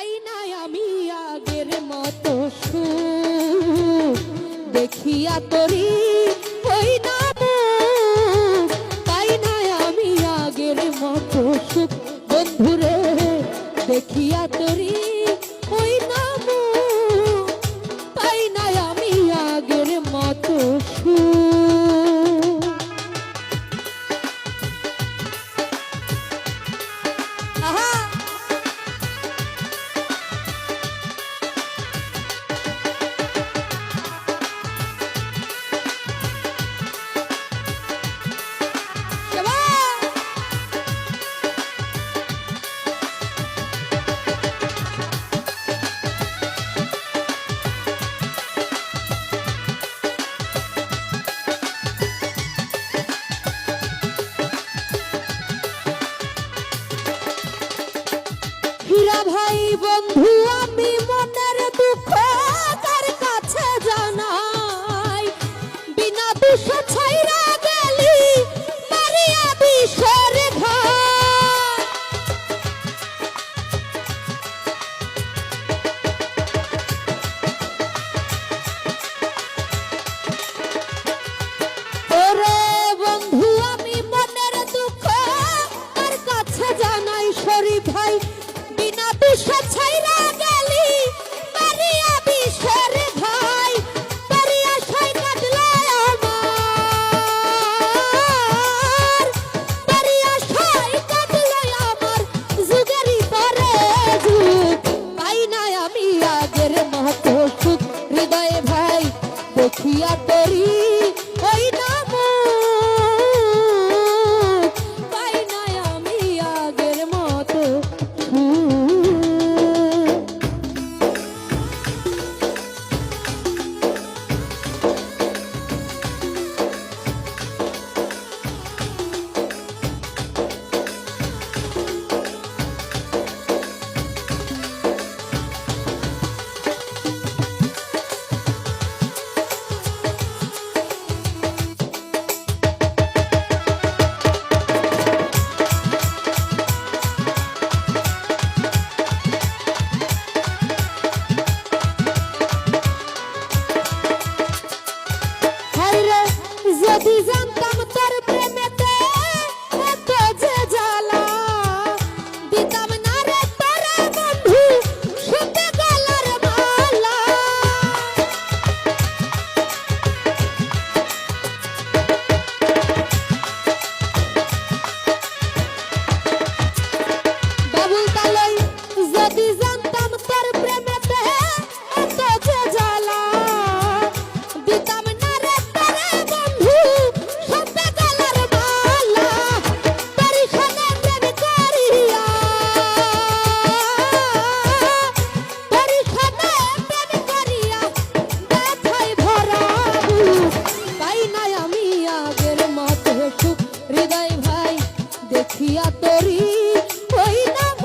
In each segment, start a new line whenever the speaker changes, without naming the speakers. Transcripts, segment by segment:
পাই নাই আমি আগের মতো সুখ দেখিয়া তোরি ওই নাম পাই নাই আমি আগের মতো সুখ বন্ধুরে দেখিয়া তোরি ওই নাম পাই নাই আমি আগের মতো সুখ। হীরা ভাই বন্ধু আমি মনের দুঃখ কার কাছে জানাই বিনা দুঃখ ছাইরা গেলি মারিয়া বিষের ঘাই ওরে বন্ধু আমি মনের দুঃখ কার কাছে জানাই শরীফ ভাই ছাইরা গেলি মারিয়া বিষের ভাই তারি আশায় কাটলো আমার তারি আশায় কাটলো আমার যুগেরই পরে যুগ পাই নাই আমি আগের মতো সুখ হৃদয়ে ভাই দেখিয়া তোরি ওই নাম পাই নাই আমি আগের মতো যদি জানতাম তোর প্রেমেতে এত যে জ্বালা দিতাম না রে তোরা বন্ধু সুতে গলার মালা বাবুল তালই যদি জানতাম তোর প্রেমেতে এত যে জ্বালা দিতাম দেখিয়া তোরি ওই নাম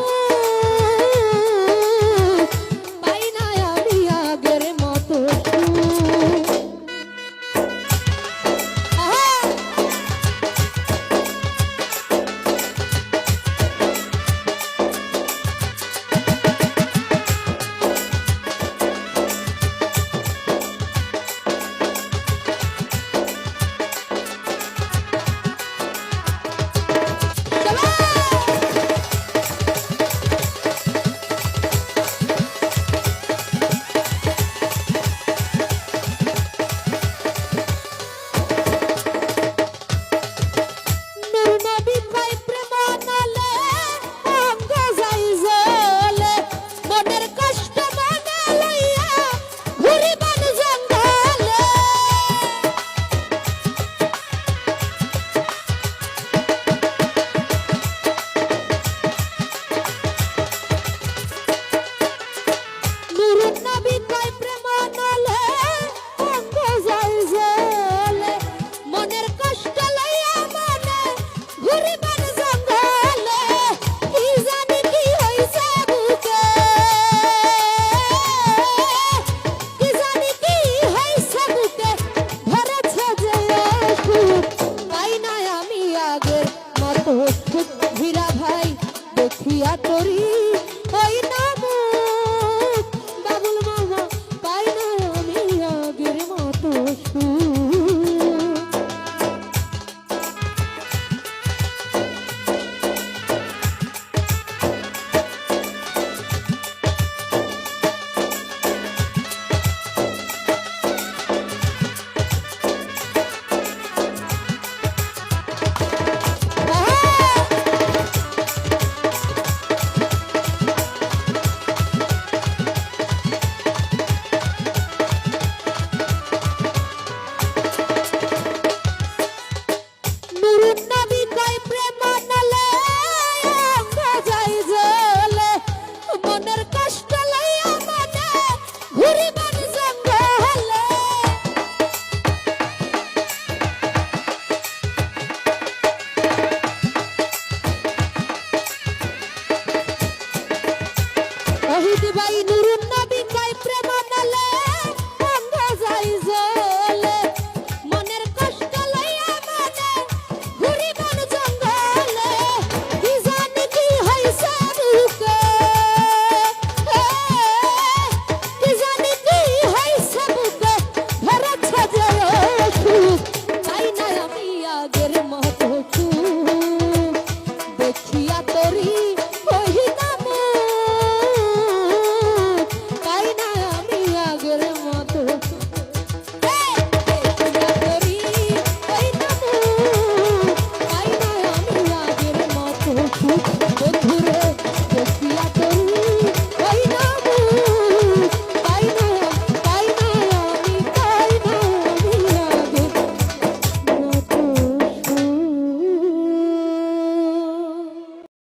শহীদ বাইনু